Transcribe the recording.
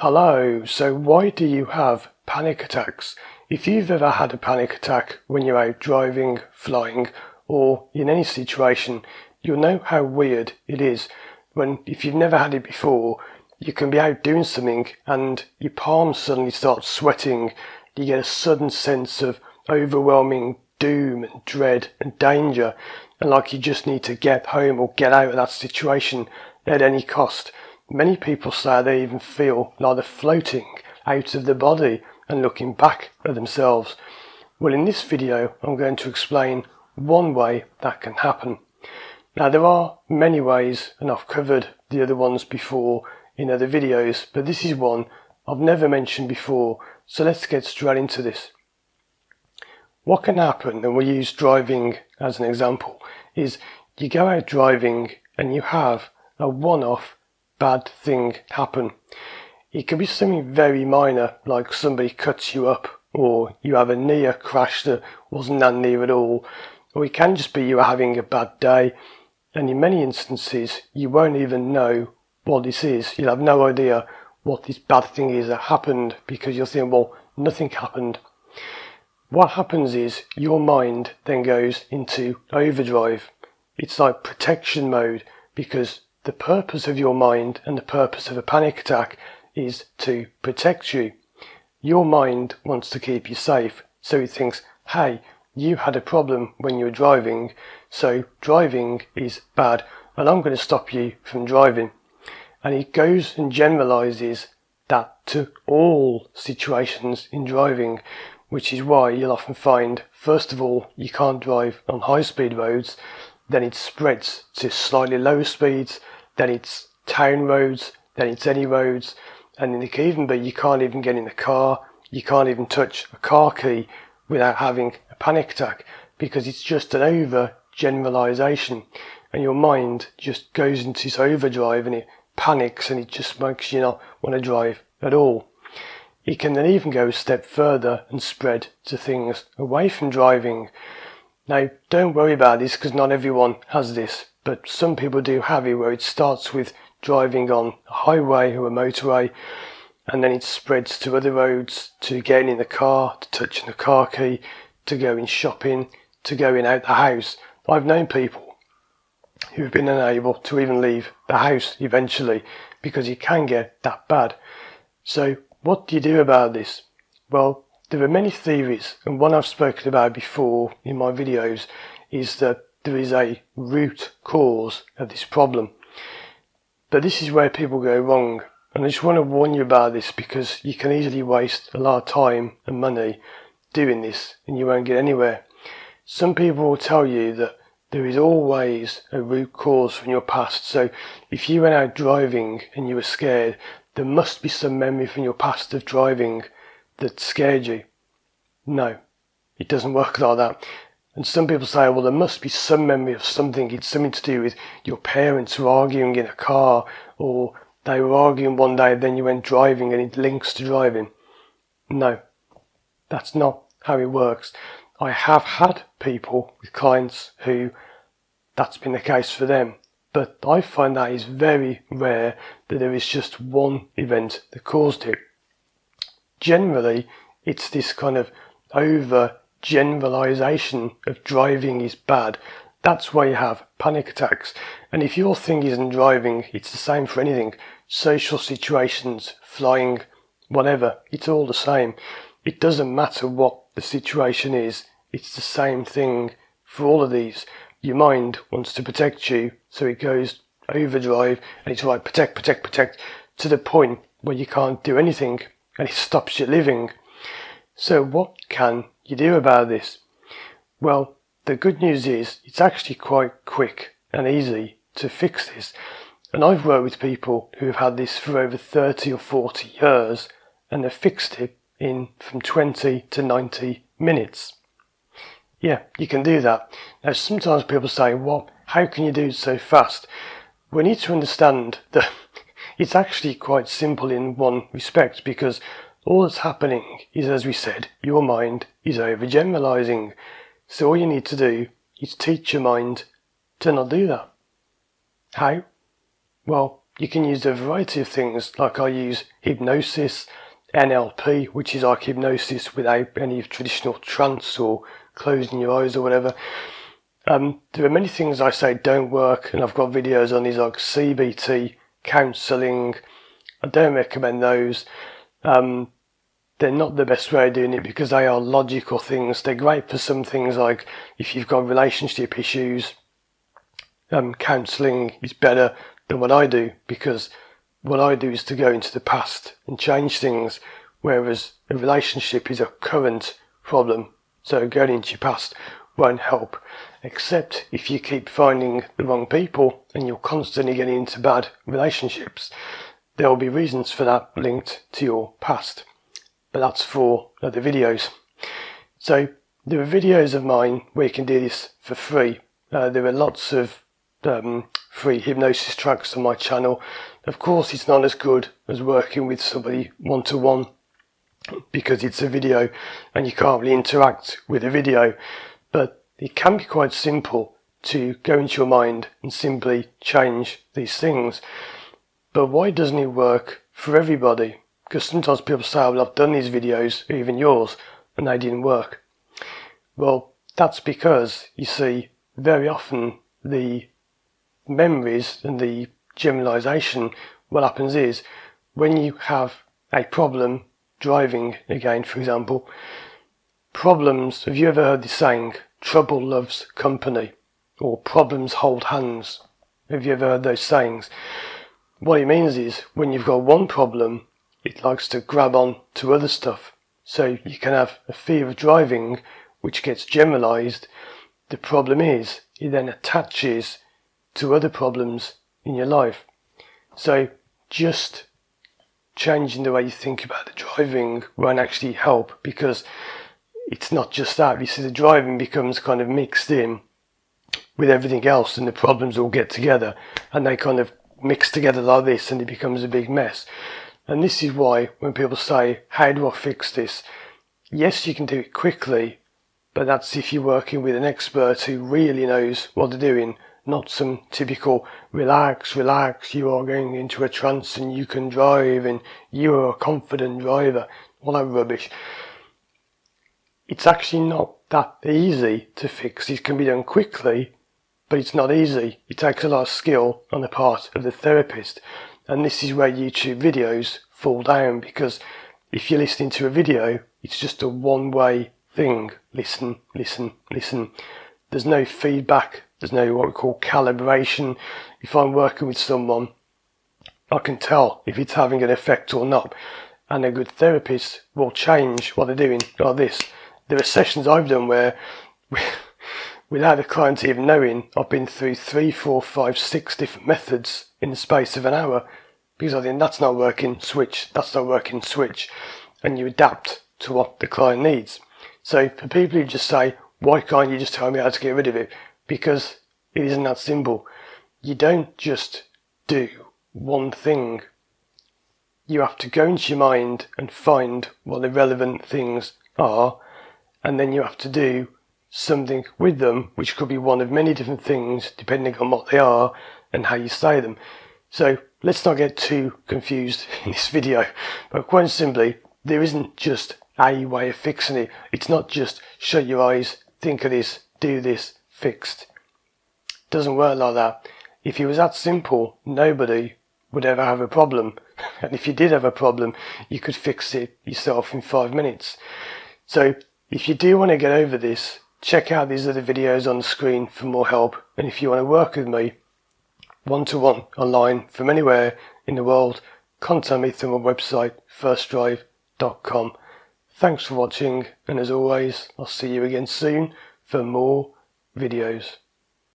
Hello, so why do you have panic attacks? If you've ever had a panic attack when you're out driving, flying, or in any situation, you'll know how weird it is when, if you've never had it before, you can be out doing something and your palms suddenly start sweating. You get a sudden sense of overwhelming doom and dread and danger, and like you just need to get home or get out of that situation at any cost. Many people say they even feel like they're floating out of the body and looking back at themselves. Well, in this video, I'm going to explain one way that can happen. Now, there are many ways, and I've covered the other ones before in other videos, but this is one I've never mentioned before, so let's get straight into this. What can happen, and we'll use driving as an example, is you go out driving and you have a one-off bad thing happen. It can be something very minor, like somebody cuts you up, or you have a near crash that wasn't that near at all, or it can just be you are having a bad day, and in many instances you won't even know what this is. You'll have no idea what this bad thing is that happened, because you'll think, well, nothing happened. What happens is your mind then goes into overdrive. It's like protection mode, because the purpose of your mind and the purpose of a panic attack is to protect you. Your mind wants to keep you safe, so it thinks, hey, you had a problem when you were driving, so driving is bad, and I'm going to stop you from driving. And it goes and generalizes that to all situations in driving, which is why you'll often find, first of all, you can't drive on high-speed roads, then it spreads to slightly lower speeds, then it's town roads, then it's any roads, and then it can even be you can't even get in the car, you can't even touch a car key without having a panic attack, because it's just an over generalization, and your mind just goes into this overdrive and it panics and it just makes you not want to drive at all. It can then even go a step further and spread to things away from driving. Now, don't worry about this, because not everyone has this, but some people do have it, where it starts with driving on a highway or a motorway, and then it spreads to other roads, to getting in the car, to touching the car key, to going shopping, to going out the house. I've known people who've been unable to even leave the house eventually, because it can get that bad. So what do you do about this? Well, there are many theories, and one I've spoken about before in my videos is that there is a root cause of this problem. But this is where people go wrong, and I just want to warn you about this, because you can easily waste a lot of time and money doing this and you won't get anywhere. Some people will tell you that there is always a root cause from your past, so if you went out driving and you were scared, there must be some memory from your past of driving that scared you. No, it doesn't work like that. And some people say, well, there must be some memory of something. It's something to do with your parents were arguing in a car, or they were arguing one day, then you went driving and it links to driving. No, that's not how it works. I have had people with clients who that's been the case for them, but I find that is very rare that there is just one event that caused it. Generally, it's this kind of over generalization of driving is bad. That's why you have panic attacks. And if your thing isn't driving, it's the same for anything. Social situations, flying, whatever, it's all the same. It doesn't matter what the situation is, it's the same thing for all of these. Your mind wants to protect you, so it goes overdrive and it's like protect, to the point where you can't do anything and it stops you living. So what can you do about this? Well, the good news is it's actually quite quick and easy to fix this. And I've worked with people who have had this for over 30 or 40 years, and they've fixed it in from 20 to 90 minutes. Yeah, you can do that. Now, sometimes people say, well, how can you do it so fast? We need to understand that it's actually quite simple in one respect, because all that's happening is, as we said, your mind is overgeneralizing. So all you need to do is teach your mind to not do that. How? Well, you can use a variety of things, like I use hypnosis, NLP, which is like hypnosis without any traditional trance or closing your eyes or whatever. There are many things I say don't work, and I've got videos on these like CBT, counselling. I don't recommend those. They're not the best way of doing it because they are logical things. They're great for some things, like if you've got relationship issues. Counselling is better than what I do, because what I do is to go into the past and change things, whereas a relationship is a current problem. So going into your past won't help, except if you keep finding the wrong people and you're constantly getting into bad relationships. There will be reasons for that linked to your past, but that's for other videos. So there are videos of mine where you can do this for free. There are lots of free hypnosis tracks on my channel. Of course, it's not as good as working with somebody one-to-one, because it's a video and you can't really interact with a video, but it can be quite simple to go into your mind and simply change these things. But why doesn't it work for everybody? Because sometimes people say, well, I've done these videos, even yours, and they didn't work. Well, that's because, you see, very often the memories and the generalization, what happens is, when you have a problem driving again, for example, problems, have you ever heard the saying, trouble loves company, or problems hold hands? Have you ever heard those sayings? What it means is, when you've got one problem, it likes to grab on to other stuff. So you can have a fear of driving, which gets generalized. The problem is, it then attaches to other problems in your life. So just changing the way you think about the driving won't actually help, because it's not just that. You see, the driving becomes kind of mixed in with everything else, and the problems all get together and they kind of mix together like this, and it becomes a big mess. And this is why when people say, how do I fix this? Yes, you can do it quickly, but that's if you're working with an expert who really knows what they're doing, not some typical relax, you are going into a trance and you can drive and you are a confident driver, all that rubbish. It's actually not that easy to fix. It can be done quickly, but it's not easy. It takes a lot of skill on the part of the therapist. And this is where YouTube videos fall down, because if you're listening to a video, it's just a one-way thing. Listen, listen, listen. There's no feedback. There's no what we call calibration. If I'm working with someone, I can tell if it's having an effect or not. And a good therapist will change what they're doing like this. There are sessions I've done where, without the client even knowing, I've been through 3, 4, 5, 6 different methods in the space of an hour, because I think that's not working, switch, that's not working, switch, and you adapt to what the client needs. So for people who just say, why can't you just tell me how to get rid of it? Because it isn't that simple. You don't just do one thing. You have to go into your mind and find what the relevant things are, and then you have to do something with them, which could be one of many different things depending on what they are and how you say them. So let's not get too confused in this video, but quite simply, there isn't just a way of fixing it. It's not just shut your eyes, think of this, do this, fixed. It doesn't work like that. If it was that simple, nobody would ever have a problem. And if you did have a problem, you could fix it yourself in 5 minutes. So if you do want to get over this, check out these other videos on the screen for more help. And if you want to work with me one-to-one online from anywhere in the world, contact me through my website, firstdrive.com. Thanks for watching, and as always, I'll see you again soon for more videos.